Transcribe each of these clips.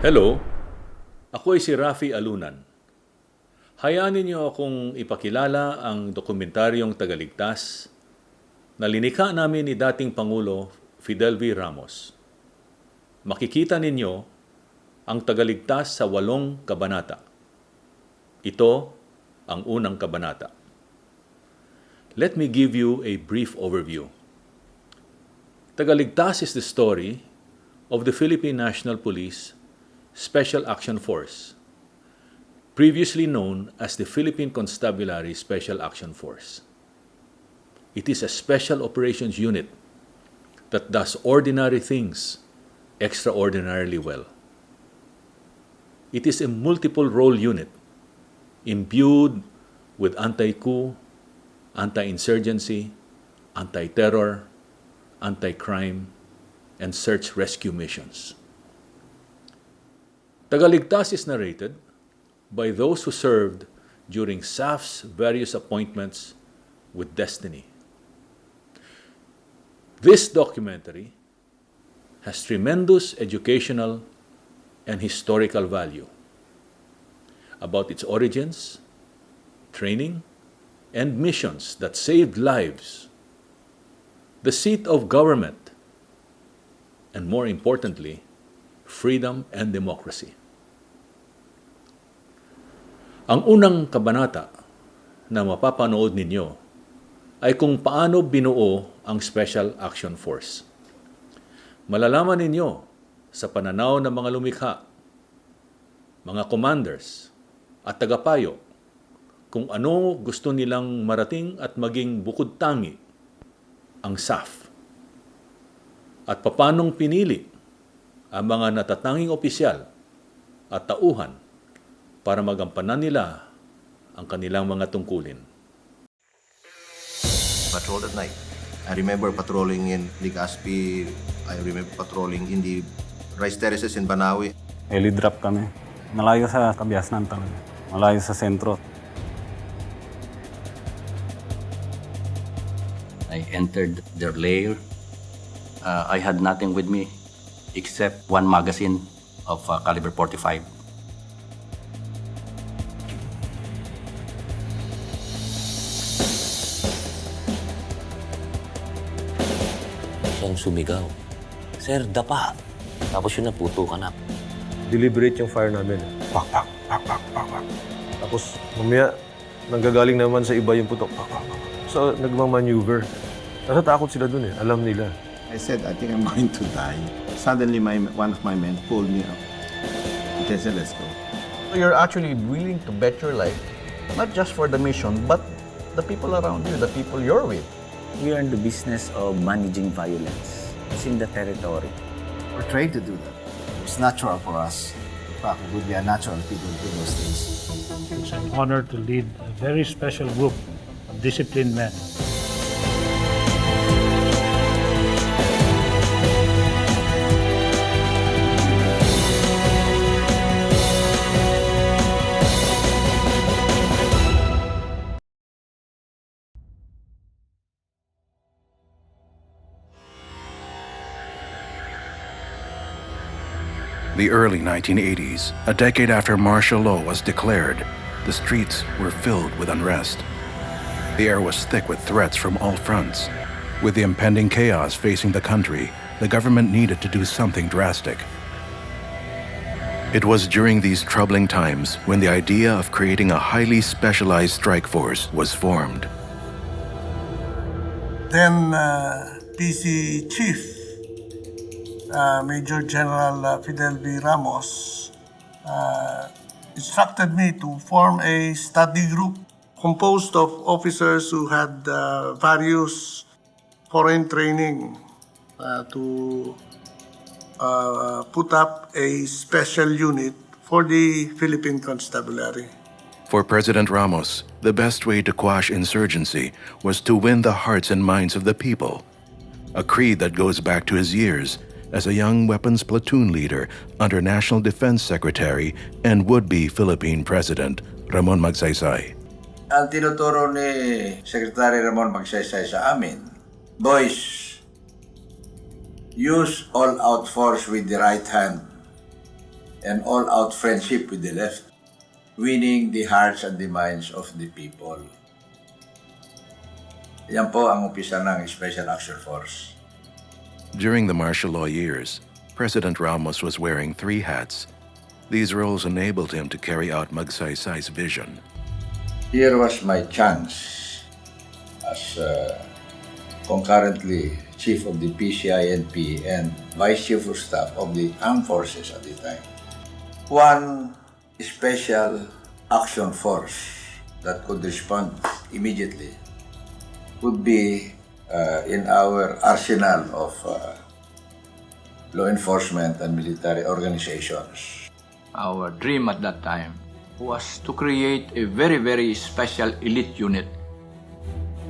Hello, ako ay si Rafi Alunan. Hayaan ninyo akong ipakilala ang dokumentaryong Tagaligtas na linikha namin ni dating Pangulo Fidel V. Ramos. Makikita ninyo ang Tagaligtas sa 8 kabanata. Ito ang unang kabanata. Let me give you a brief overview. Tagaligtas is the story of the Philippine National Police Special Action Force, previously known as the Philippine Constabulary Special Action Force. It is a special operations unit that does ordinary things extraordinarily well. It is a multiple role unit imbued with anti-coup, anti-insurgency, anti-terror, anti-crime, and search rescue missions. Tagaligtas is narrated by those who served during SAF's various appointments with destiny. This documentary has tremendous educational and historical value about its origins, training, and missions that saved lives, the seat of government, and more importantly, freedom and democracy. Ang unang kabanata na mapapanood ninyo ay kung paano binuo ang Special Action Force. Malalaman ninyo sa pananaw ng mga lumikha, mga commanders at tagapayo kung ano gusto nilang marating at maging bukod tangi ang SAF at papanong pinili ang mga natatanging opisyal at tauhan para magampanan nila ang kanilang mga tungkulin. Patrol at night. I remember patrolling in Legazpi. I remember patrolling in the rice terraces in Banawi. Heli drop kami. Malayo sa Kabiasnan talaga. Malayo sa sentro. I entered their lair. I had nothing with me except one magazine of caliber 45. Siyang sumigaw. Sir, dapa. Tapos yun naputukan na. Deliberate yung fire namin. Pak, pak, pak, pak, pak, pak. Tapos mamaya, nanggagaling naman sa iba yung putok. Pak, pak, pak. So, nagmamaneuver. Natatakot sila dun eh. Alam nila. I said, I think I'm going to die. Suddenly, one of my men pulled me up. He said, let's go. You're actually willing to bet your life, not just for the mission, but the people around you, the people you're with. We are in the business of managing violence. It's in the territory. We're trained to do that. It's natural for us. In fact, it would be unnatural if we don't do those things. It's an honor to lead a very special group of disciplined men. The early 1980s, a decade after martial law was declared, the streets were filled with unrest. The air was thick with threats from all fronts. With the impending chaos facing the country, the government needed to do something drastic. It was during these troubling times when the idea of creating a highly specialized strike force was formed. Then PC Chief Major General Fidel V. Ramos instructed me to form a study group composed of officers who had various foreign training to put up a special unit for the Philippine Constabulary. For President Ramos, the best way to quash insurgency was to win the hearts and minds of the people, a creed that goes back to his years as a young weapons platoon leader under National Defense Secretary and would-be Philippine President Ramon Magsaysay. Ang tinuturo ni Secretary Ramon Magsaysay sa amin, boys, use all-out force with the right hand and all-out friendship with the left, winning the hearts and the minds of the people. Yan po ang umpisa ng Special Action Force. During the martial law years, President Ramos was wearing 3 hats. These roles enabled him to carry out Magsaysay's vision. Here was my chance as concurrently Chief of the PC-INP and Vice Chief of Staff of the Armed Forces at the time. One special action force that could respond immediately would be in our arsenal of law enforcement and military organizations. Our dream at that time was to create a very, very special elite unit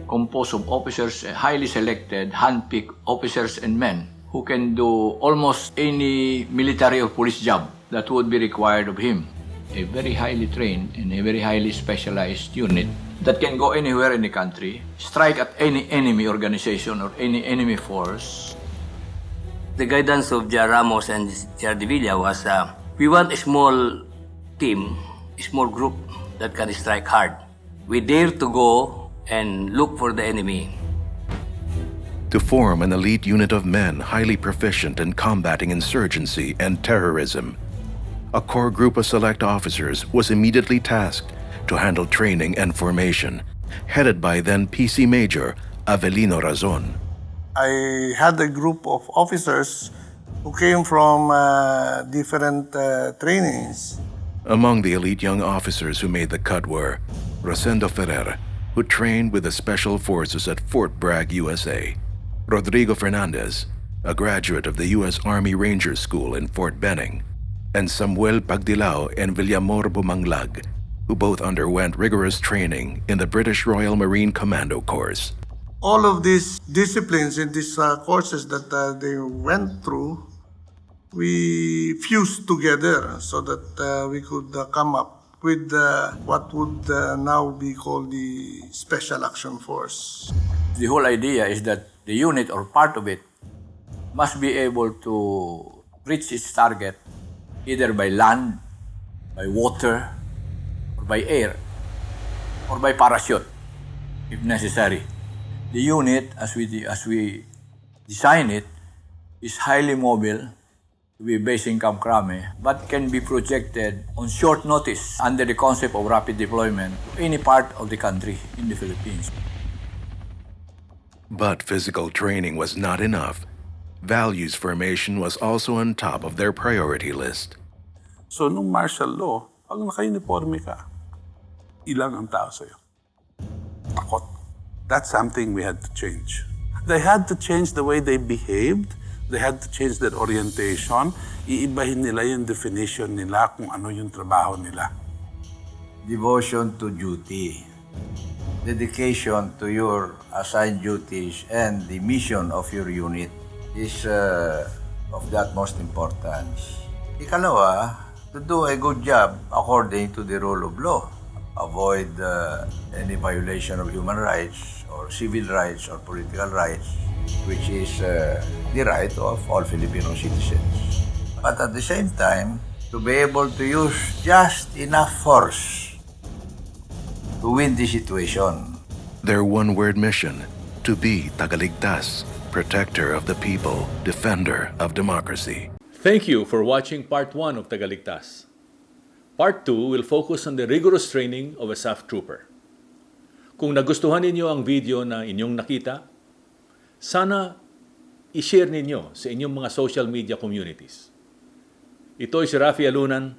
composed of officers, highly selected, hand-picked officers and men who can do almost any military or police job that would be required of him. A very highly trained and a very highly specialized unit that can go anywhere in the country, strike at any enemy organization or any enemy force. The guidance of Jar Ramos and Jar De Villa was, we want a small team, a small group that can strike hard. We dare to go and look for the enemy. To form an elite unit of men highly proficient in combating insurgency and terrorism, a core group of select officers was immediately tasked to handle training and formation, headed by then PC Major Avelino Razon. I had a group of officers who came from different trainings. Among the elite young officers who made the cut were Rosendo Ferrer, who trained with the Special Forces at Fort Bragg, USA, Rodrigo Fernandez, a graduate of the U.S. Army Rangers School in Fort Benning, and Samuel Pagdilao and Villamor Bumanglag, who both underwent rigorous training in the British Royal Marine Commando Course. All of these disciplines in these courses that they went through, we fused together so that we could come up with what would now be called the Special Action Force. The whole idea is that the unit or part of it must be able to reach its target either by land, by water, or by air, or by parachute, if necessary. The unit, as we design it, is highly mobile, to be based in Camp Crame, but can be projected on short notice under the concept of rapid deployment to any part of the country in the Philippines. But physical training was not enough. Values formation was also on top of their priority list. So, nung martial law, pag naka-uniforme ka, ilang ang tao sa'yo? Takot. That's something we had to change. They had to change the way they behaved. They had to change their orientation. Iibahin nila yung definition nila kung ano yung trabaho nila. Devotion to duty, dedication to your assigned duties and the mission of your unit is of the utmost importance. Ikalawa, to do a good job according to the rule of law. Avoid any violation of human rights or civil rights or political rights, which is the right of all Filipino citizens. But at the same time, to be able to use just enough force to win the situation. Their one-word mission, to be Tagaligtas, protector of the people, defender of democracy. Thank you for watching Part 1 of Tagaligtas. Part 2 will focus on the rigorous training of a SAF trooper. Kung nagustuhan ninyo ang video na inyong nakita, sana i-share ninyo sa inyong mga social media communities. Ito si Rafi Alunan.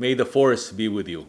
May the Force be with you.